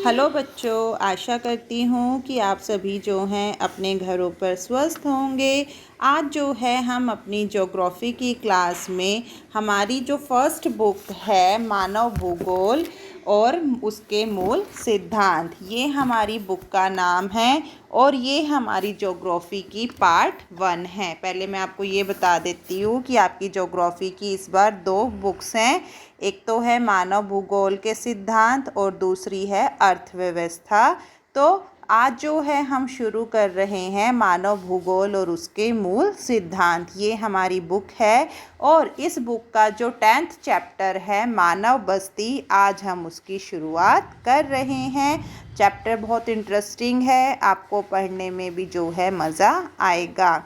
Hello बच्चों, आशा करती हूँ कि आप सभी जो हैं अपने घरों पर स्वस्थ होंगे। आज जो है हम अपनी ज्योग्राफी की क्लास में हमारी जो फर्स्ट बुक है मानव भूगोल और उसके मूल सिद्धांत, ये हमारी बुक का नाम है और ये हमारी ज्योग्राफी की पार्ट 1 है। पहले मैं आपको ये बता देती हूँ कि आपकी ज्योग्राफी की इस बार 2 बुक्स हैं। एक तो है मानव भूगोल के सिद्धांत और दूसरी है अर्थव्यवस्था। तो आज जो है हम शुरू कर रहे हैं मानव भूगोल और उसके मूल सिद्धांत। ये हमारी बुक है और इस बुक का जो 10th चैप्टर है मानव बस्ती, आज हम उसकी शुरुआत कर रहे हैं। चैप्टर बहुत इंटरेस्टिंग है, आपको पढ़ने में भी जो है मज़ा आएगा।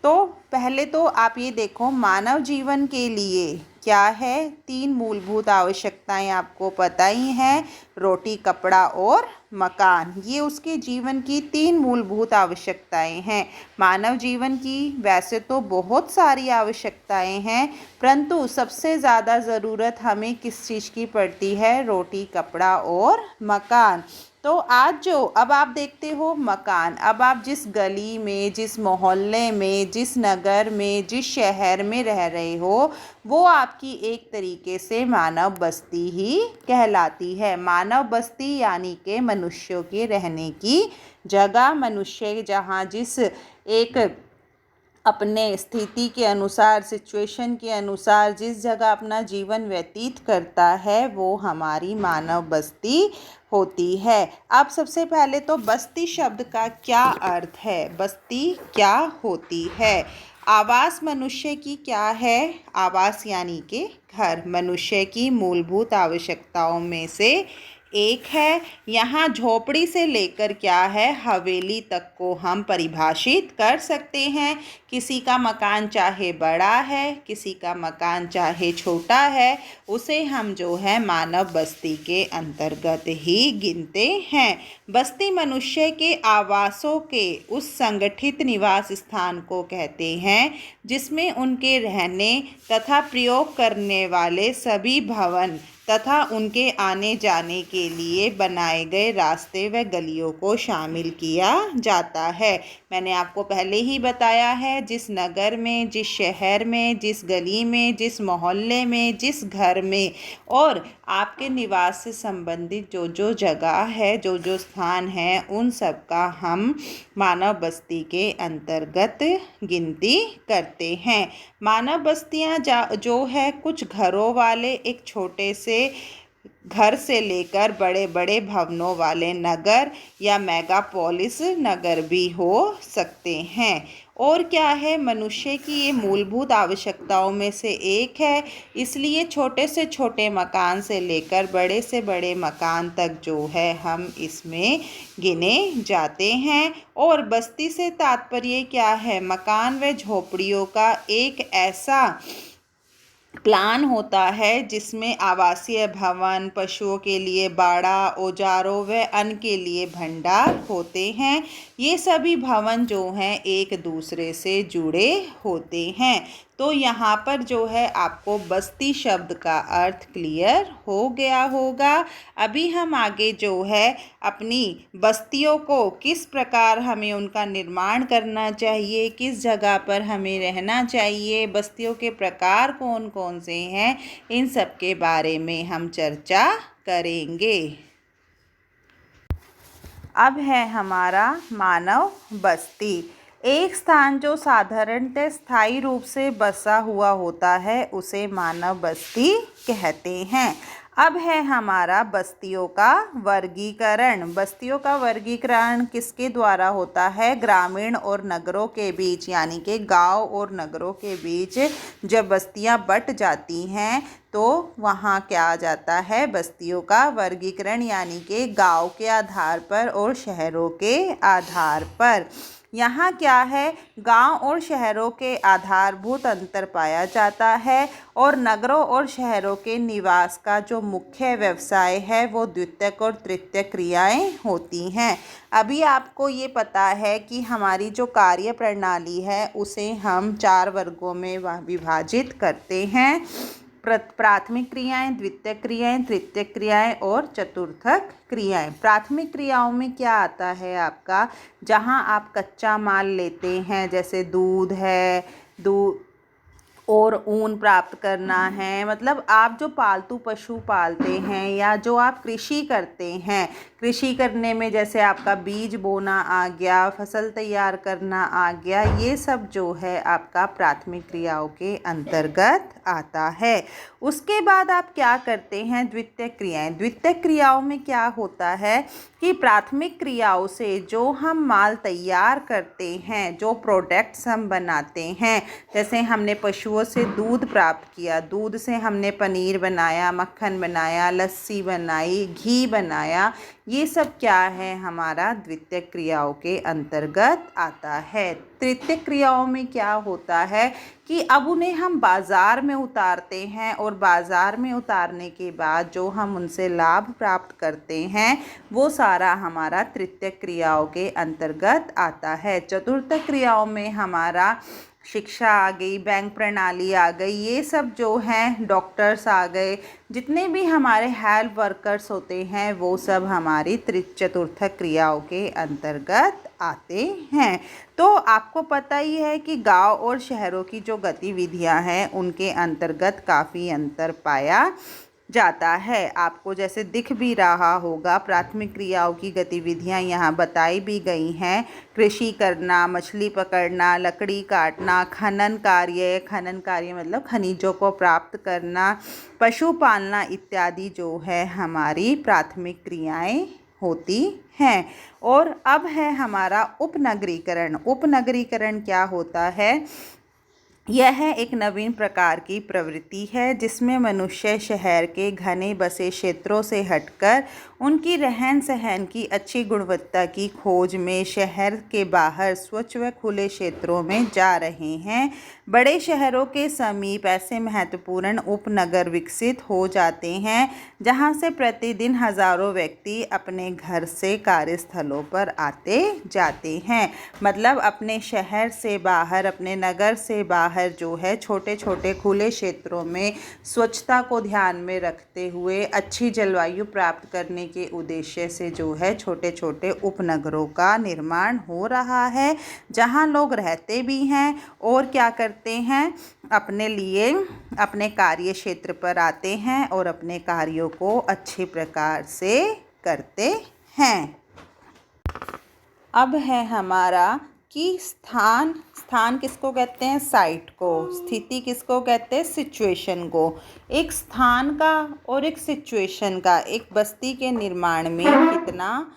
तो पहले तो आप ये देखो, मानव जीवन के लिए क्या है, 3 मूलभूत आवश्यकताएं आपको पता ही हैं, रोटी, कपड़ा और मकान। ये उसके जीवन की 3 मूलभूत आवश्यकताएं हैं। मानव जीवन की वैसे तो बहुत सारी आवश्यकताएं हैं, परंतु सबसे ज़्यादा ज़रूरत हमें किस चीज़ की पड़ती है? रोटी, कपड़ा और मकान। तो आज जो अब आप देखते हो मकान, अब आप जिस गली में, जिस मोहल्ले में, जिस नगर में, जिस शहर में रह रहे हो, वो आपकी एक तरीके से मानव बस्ती ही कहलाती है। मानव बस्ती यानी कि मनुष्यों के रहने की जगह। मनुष्य जहाँ जिस एक अपने स्थिति के अनुसार, सिचुएशन के अनुसार जिस जगह अपना जीवन व्यतीत करता है, वो हमारी मानव बस्ती होती है। अब सबसे पहले तो बस्ती शब्द का क्या अर्थ है, बस्ती क्या होती है? आवास मनुष्य की क्या है? आवास यानी कि घर मनुष्य की मूलभूत आवश्यकताओं में से एक है। यहाँ झोपड़ी से लेकर क्या है, हवेली तक को हम परिभाषित कर सकते हैं। किसी का मकान चाहे बड़ा है, किसी का मकान चाहे छोटा है, उसे हम जो है मानव बस्ती के अंतर्गत ही गिनते हैं। बस्ती मनुष्य के आवासों के उस संगठित निवास स्थान को कहते हैं जिसमें उनके रहने तथा प्रयोग करने वाले सभी भवन तथा उनके आने जाने के लिए बनाए गए रास्ते व गलियों को शामिल किया जाता है। मैंने आपको पहले ही बताया है, जिस नगर में, जिस शहर में, जिस गली में, जिस मोहल्ले में, जिस घर में और आपके निवास से संबंधित जो जो जगह है, जो जो स्थान है, उन सब का हम मानव बस्ती के अंतर्गत गिनती करते हैं। मानव बस्तियां जो है कुछ घरों वाले एक छोटे से घर से लेकर बड़े बड़े भवनों वाले नगर या मेगापोलिस नगर भी हो सकते हैं। और क्या है, मनुष्य की ये मूलभूत आवश्यकताओं में से एक है, इसलिए छोटे से छोटे मकान से लेकर बड़े से बड़े मकान तक जो है हम इसमें गिने जाते हैं। और बस्ती से तात्पर्य क्या है? मकान व झोपड़ियों का एक ऐसा प्लान होता है जिसमें आवासीय भवन, पशुओं के लिए बाड़ा, औजारों व अन्न के लिए भंडार होते हैं। ये सभी भवन जो हैं एक दूसरे से जुड़े होते हैं। तो यहाँ पर जो है आपको बस्ती शब्द का अर्थ क्लियर हो गया होगा। अभी हम आगे जो है अपनी बस्तियों को किस प्रकार हमें उनका निर्माण करना चाहिए, किस जगह पर हमें रहना चाहिए, बस्तियों के प्रकार कौन कौन से हैं, इन सब के बारे में हम चर्चा करेंगे। अब है हमारा मानव बस्ती। एक स्थान जो साधारणतः स्थायी रूप से बसा हुआ होता है उसे मानव बस्ती कहते हैं। अब है हमारा बस्तियों का वर्गीकरण। बस्तियों का वर्गीकरण किसके द्वारा होता है? ग्रामीण और नगरों के बीच, यानी कि गांव और नगरों के बीच जब बस्तियां बट जाती हैं तो वहाँ क्या आ जाता है? बस्तियों का वर्गीकरण, यानी कि गांव के आधार पर और शहरों के आधार पर। यहाँ क्या है, गांव और शहरों के आधारभूत अंतर पाया जाता है और नगरों और शहरों के निवास का जो मुख्य व्यवसाय है वो द्वितीयक और तृतीयक क्रियाएं होती हैं। अभी आपको ये पता है कि हमारी जो कार्य प्रणाली है उसे हम 4 वर्गों में विभाजित करते हैं। प्राथमिक क्रियाएं, द्वितीयक क्रियाएं, तृतीयक क्रियाएं और चतुर्थक क्रियाएं। प्राथमिक क्रियाओं में क्या आता है आपका, जहां आप कच्चा माल लेते हैं, जैसे दूध है, दूध और ऊन प्राप्त करना है, मतलब आप जो पालतू पशु पालते हैं या जो आप कृषि करते हैं, कृषि करने में जैसे आपका बीज बोना आ गया, फसल तैयार करना आ गया, ये सब जो है आपका प्राथमिक क्रियाओं के अंतर्गत आता है। उसके बाद आप क्या करते हैं, द्वितीयक क्रियाएं। द्वितीयक क्रियाओं में क्या होता है कि प्राथमिक क्रियाओं से जो हम माल तैयार करते हैं, जो प्रोडक्ट्स हम बनाते हैं, जैसे हमने पशुओं से दूध प्राप्त किया, दूध से हमने पनीर बनाया, मक्खन बनाया, लस्सी बनाई, घी बनाया, ये सब क्या है, हमारा द्वितीयक क्रियाओं के अंतर्गत आता है। तृतीयक क्रियाओं में क्या होता है कि अब उन्हें हम बाज़ार में उतारते हैं और बाज़ार में उतारने के बाद जो हम उनसे लाभ प्राप्त करते हैं वो सारा हमारा तृतीयक क्रियाओं के अंतर्गत आता है। चतुर्थक क्रियाओं में हमारा शिक्षा आ गई, बैंक प्रणाली आ गई, ये सब जो हैं, डॉक्टर्स आ गए, जितने भी हमारे हेल्थ वर्कर्स होते हैं वो सब हमारी चतुर्थक क्रियाओं के अंतर्गत आते हैं। तो आपको पता ही है कि गांव और शहरों की जो गतिविधियां हैं उनके अंतर्गत काफ़ी अंतर पाया जाता है। आपको जैसे दिख भी रहा होगा, प्राथमिक क्रियाओं की गतिविधियां यहाँ बताई भी गई हैं। कृषि करना, मछली पकड़ना, लकड़ी काटना, खनन कार्य मतलब खनिजों को प्राप्त करना, पशु पालना इत्यादि जो है हमारी प्राथमिक क्रियाएं होती हैं। और अब है हमारा उपनगरीकरण। उपनगरीकरण क्या होता है, यह एक नवीन प्रकार की प्रवृत्ति है जिसमें मनुष्य शहर के घने बसे क्षेत्रों से हटकर उनकी रहन सहन की अच्छी गुणवत्ता की खोज में शहर के बाहर स्वच्छ व खुले क्षेत्रों में जा रहे हैं। बड़े शहरों के समीप ऐसे महत्वपूर्ण उपनगर विकसित हो जाते हैं जहां से प्रतिदिन हजारों व्यक्ति अपने घर से कार्यस्थलों पर आते जाते हैं। मतलब अपने शहर से बाहर, अपने नगर से बाहर जो है छोटे छोटे खुले क्षेत्रों में स्वच्छता को ध्यान में रखते हुए अच्छी जलवायु प्राप्त करने के उद्देश्य से जो है छोटे छोटे उपनगरों का निर्माण हो रहा है, जहां लोग रहते भी हैं और क्या करते हैं, अपने लिए अपने कार्य क्षेत्र पर आते हैं और अपने कार्यों को अच्छे प्रकार से करते हैं। अब है हमारा कि स्थान किसको कहते हैं, साइट को, स्थिति किसको कहते हैं, सिचुएशन को। एक स्थान का और एक सिचुएशन का, एक बस्ती के निर्माण में कितना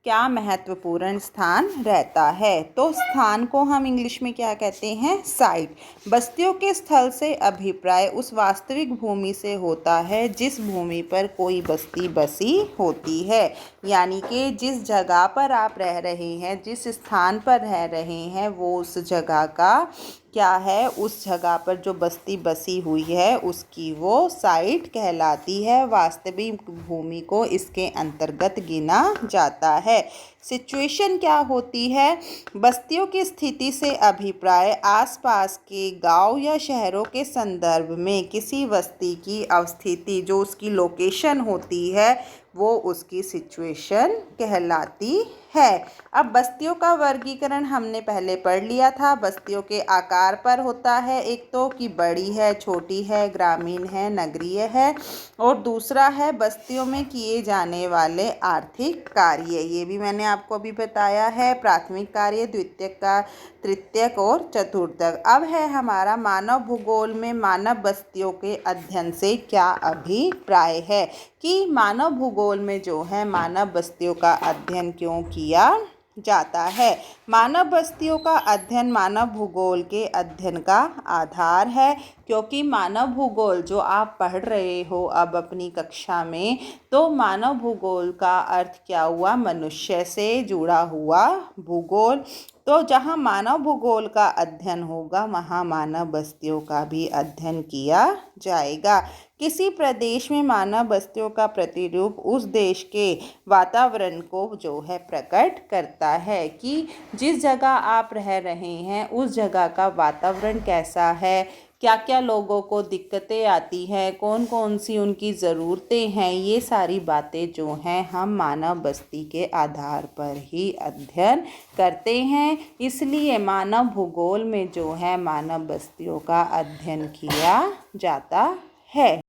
क्या महत्वपूर्ण स्थान रहता है। तो स्थान को हम इंग्लिश में क्या कहते हैं, साइट। बस्तियों के स्थल से अभिप्राय उस वास्तविक भूमि से होता है जिस भूमि पर कोई बस्ती बसी होती है, यानी कि जिस जगह पर आप रह रहे हैं, जिस स्थान पर रह रहे हैं, वो उस जगह का क्या है, उस जगह पर जो बस्ती बसी हुई है उसकी वो साइट कहलाती है। वास्तविक भूमि को इसके अंतर्गत गिना जाता है। सिचुएशन क्या होती है, बस्तियों की स्थिति से अभिप्राय आसपास के गांव या शहरों के संदर्भ में किसी बस्ती की अवस्थिति, जो उसकी लोकेशन होती है, वो उसकी सिचुएशन कहलाती है। अब बस्तियों का वर्गीकरण हमने पहले पढ़ लिया था। बस्तियों के आकार पर होता है, एक तो कि बड़ी है, छोटी है, ग्रामीण है, नगरीय है, और दूसरा है बस्तियों में किए जाने वाले आर्थिक कार्य। ये भी मैंने आपको अभी बताया है, प्राथमिक कार्य, द्वितीयक का, तृतीयक और चतुर्थक। अब है हमारा मानव भूगोल में मानव बस्तियों के अध्ययन से क्या अभिप्राय है, कि मानव भूगोल में जो है मानव बस्तियों का अध्ययन क्यों किया जाता है। मानव बस्तियों का अध्ययन मानव भूगोल के अध्ययन का आधार है, क्योंकि मानव भूगोल जो आप पढ़ रहे हो अब अपनी कक्षा में, तो मानव भूगोल का अर्थ क्या हुआ, मनुष्य से जुड़ा हुआ भूगोल। तो जहाँ मानव भूगोल का अध्ययन होगा वहाँ मानव बस्तियों का भी अध्ययन किया जाएगा। किसी प्रदेश में मानव बस्तियों का प्रतिरूप उस देश के वातावरण को जो है प्रकट करता है, कि जिस जगह आप रह रहे हैं उस जगह का वातावरण कैसा है, क्या क्या लोगों को दिक्कतें आती है, कौन कौन सी उनकी ज़रूरतें हैं, ये सारी बातें जो हैं हम मानव बस्ती के आधार पर ही अध्ययन करते हैं। इसलिए मानव भूगोल में जो है मानव बस्तियों का अध्ययन किया जाता है।